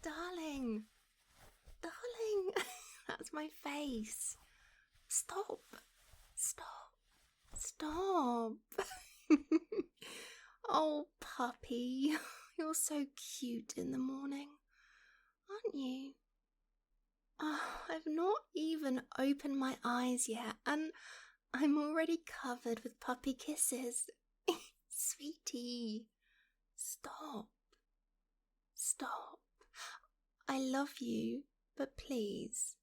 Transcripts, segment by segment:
Darling. Darling. That's my face. Stop. Stop. Stop. Oh, puppy. You're so cute in the morning, aren't you? Oh, I've not even opened my eyes yet, and I'm already covered with puppy kisses. Sweetie, stop. Stop. I love you, but please.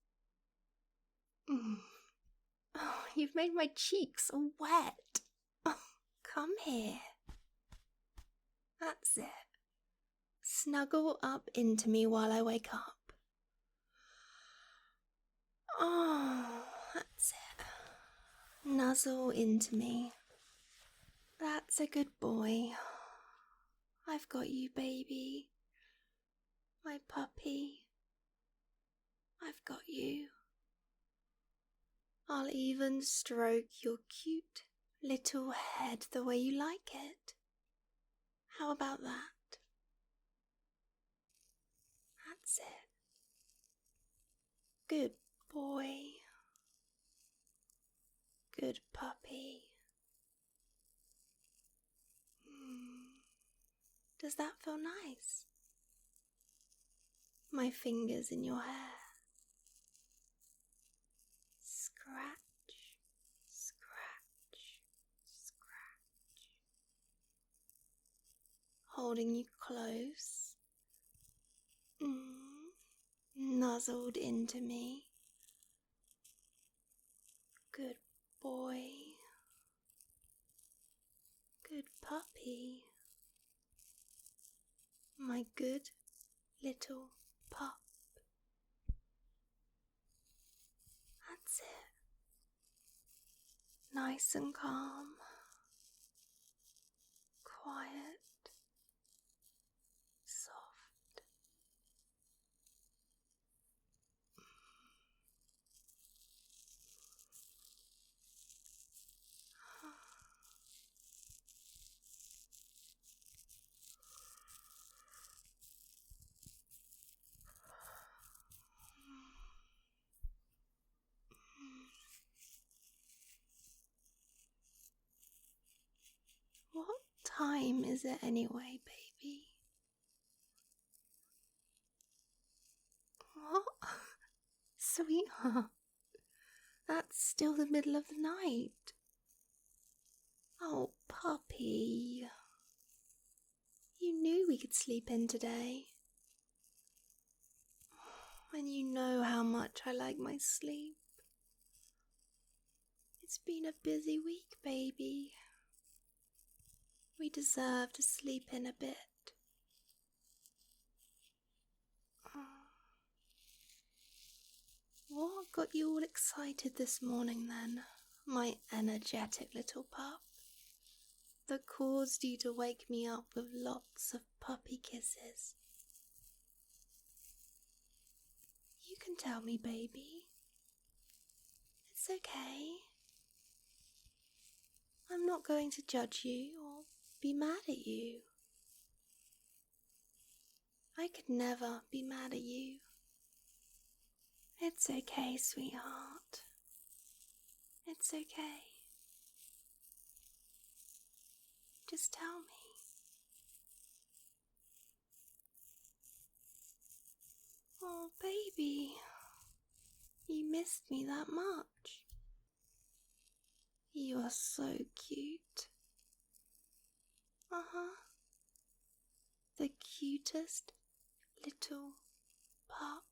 Oh, you've made my cheeks all wet. Oh, come here. That's it. Snuggle up into me while I wake up. Oh, that's it. Nuzzle into me. That's a good boy. I've got you, baby. My puppy. I've got you. I'll even stroke your cute little head the way you like it. How about that? That's it. Good boy. Good puppy. Does that feel nice? My fingers in your hair. Scratch, scratch, scratch. Holding you close. Nuzzled into me. Good boy. Good puppy. My good little pup. That's it. Nice and calm. Quiet. Soft. What time is it anyway, baby? What? Sweetheart, that's still the middle of the night. Oh, puppy. You knew we could sleep in today. And you know how much I like my sleep. It's been a busy week, baby. We deserve to sleep in a bit. What got you all excited this morning then, my energetic little pup, that caused you to wake me up with lots of puppy kisses? You can tell me, baby. It's okay. I'm not going to judge you or be mad at you. I could never be mad at you. It's okay, sweetheart. It's okay. Just tell me. Oh, baby. You missed me that much. You are so cute. The cutest little pup.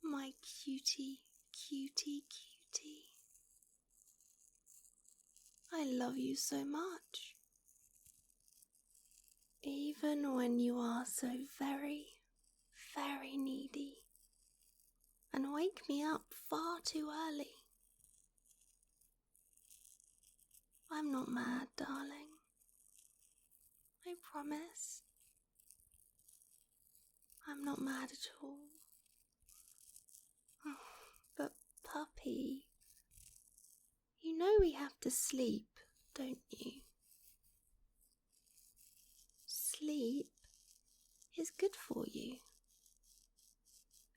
My cutie, cutie, cutie. I love you so much. Even when you are so very, very needy and wake me up far too early. I'm not mad, darling. I promise. I'm not mad at all. But puppy, you know we have to sleep, don't you? Sleep is good for you.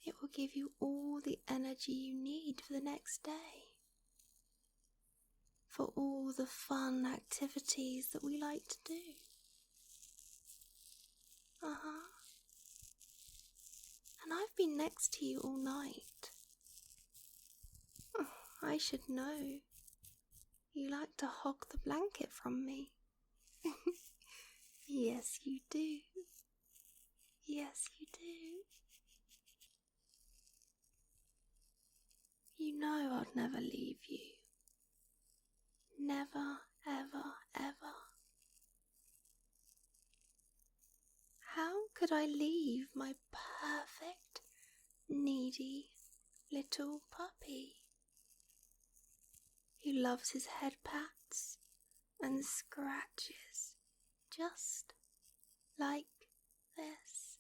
It will give you all the energy you need for the next day, for all the fun activities that we like to do. And I've been next to you all night. I should know. You like to hog the blanket from me. Yes, you do. Yes, you do. You know I'd never leave you. Never, ever, ever. How could I leave my perfect, needy little puppy who loves his head pats and scratches just like this?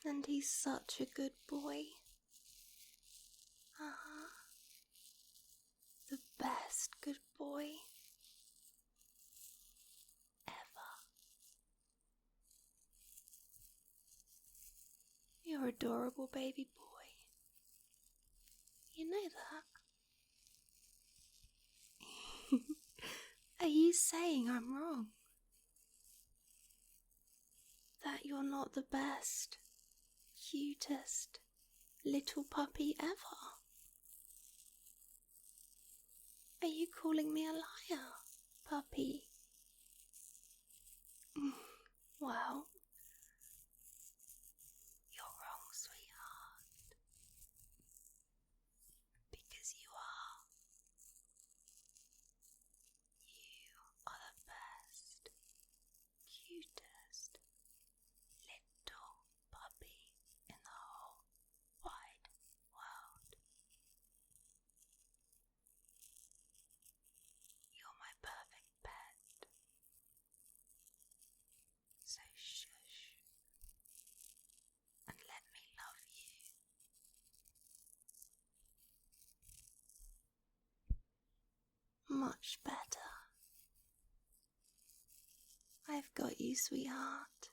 And he's such a good boy. The best good boy ever. You're adorable baby boy. You know that? Are you saying I'm wrong? That you're not the best, cutest little puppy ever? Are you calling me a liar, puppy? Well, you're wrong, sweetheart. Because you are. You are the best, cutest little puppy in the whole wide world. You're my perfect pet. So shush and let me love you. Much better. I've got you, sweetheart.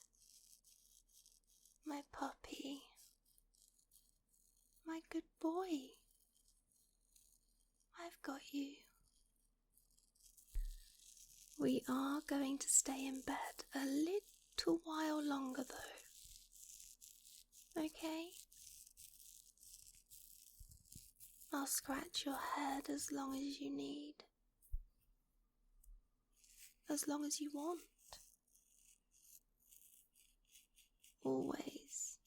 My puppy. My good boy. I've got you. We are going to stay in bed a little while longer though. Okay? I'll scratch your head as long as you need. As long as you want. Always.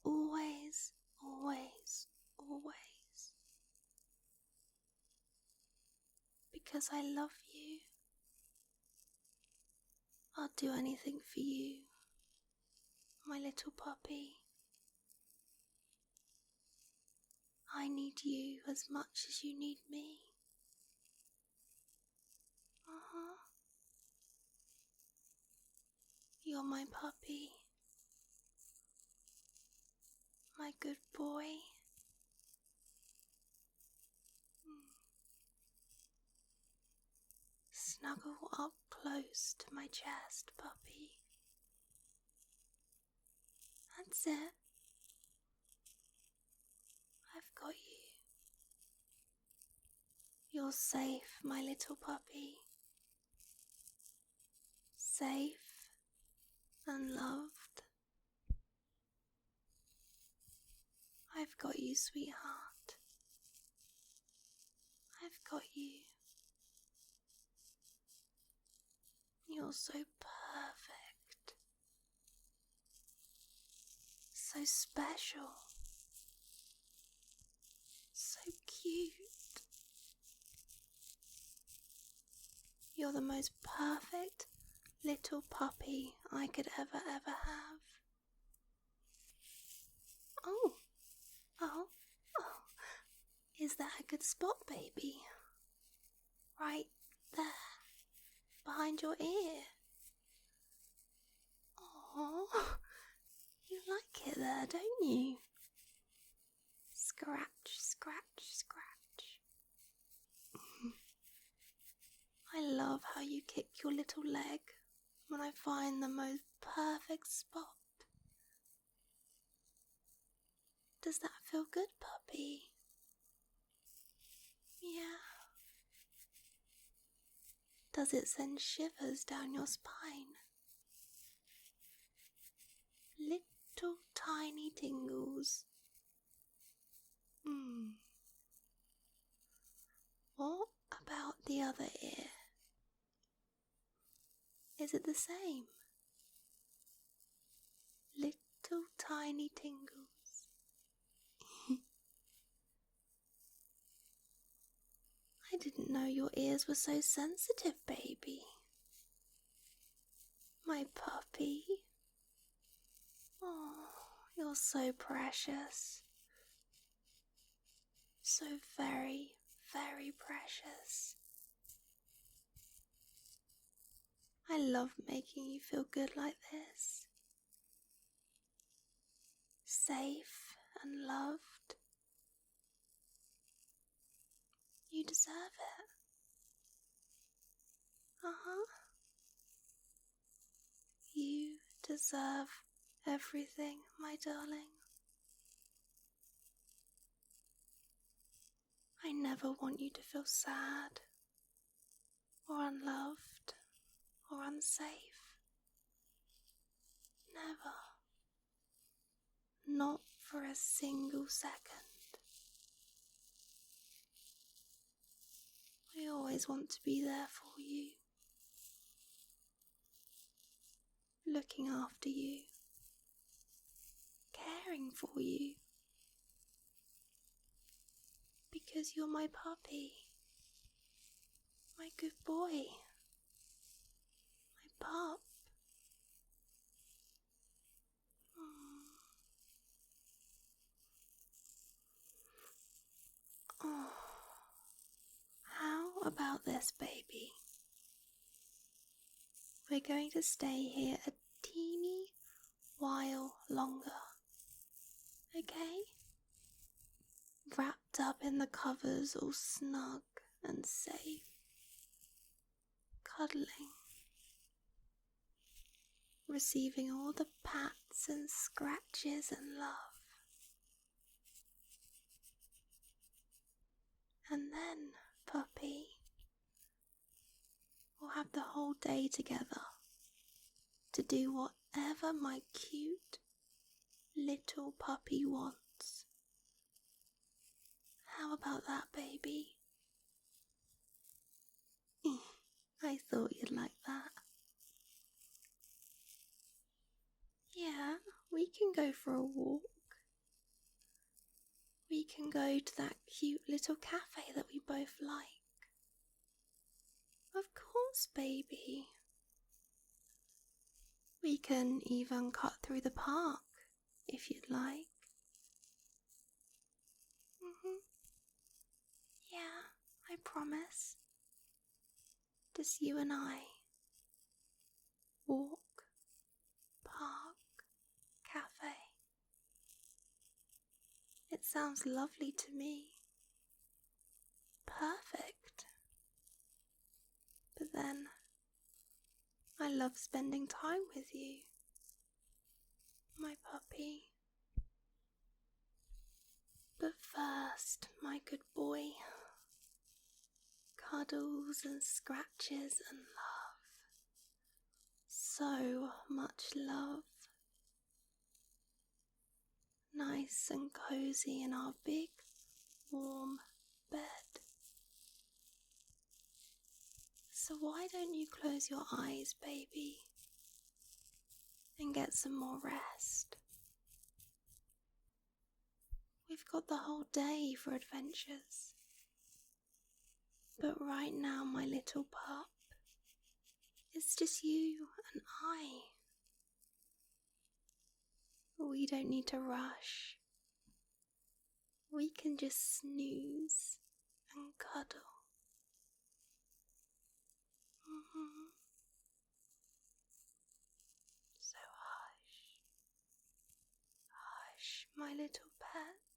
Always, always, always. Because I love you. I'll do anything for you, my little puppy. I need you as much as you need me. You're my puppy. My good boy. Snuggle up close to my chest, puppy. That's it. I've got you. You're safe, my little puppy. Safe and loved. I've got you, sweetheart. I've got you. You're so perfect. So special. So cute. You're the most perfect little puppy I could ever have. Oh. Is that a good spot, baby? Right there, behind your ear. Oh, you like it there, don't you? Scratch, scratch, scratch. love how you kick your little leg when I find the most perfect spot. Does that feel good, puppy? Yeah. Does it send shivers down your spine? Little tiny tingles. What about the other ear? Is it the same? Little tiny tingles. I didn't know your ears were so sensitive, baby. My puppy. Oh, you're so precious. So very, very precious. I love making you feel good like this. Safe and loved. You deserve it. You deserve everything, my darling. I never want you to feel sad, or unloved, or unsafe. Never. Not for a single second. I always want to be there for you. Looking after you. Caring for you. Because you're my puppy. My good boy. My pup. Oh. How about this, baby? We're going to stay here a teeny while longer. Okay? Wrapped up in the covers, all snug and safe. Cuddling. Receiving all the pats and scratches and love. And then, puppy, we'll have the whole day together to do whatever my cute little puppy wants. How about that, baby? I thought you'd like that. Yeah, we can go for a walk. We can go to that cute little cafe that we both like. Of course, baby. We can even cut through the park, if you'd like. Yeah, I promise. Just you and I. Walk, park, cafe. It sounds lovely to me. Perfect. But then, I love spending time with you, my puppy. But first, my good boy, cuddles and scratches and love. So much love. Nice and cozy in our big, warm bed. So why don't you close your eyes, baby, and get some more rest? We've got the whole day for adventures. But right now, my little pup, it's just you and I. We don't need to rush. We can just snooze and cuddle. So hush, hush, my little pet.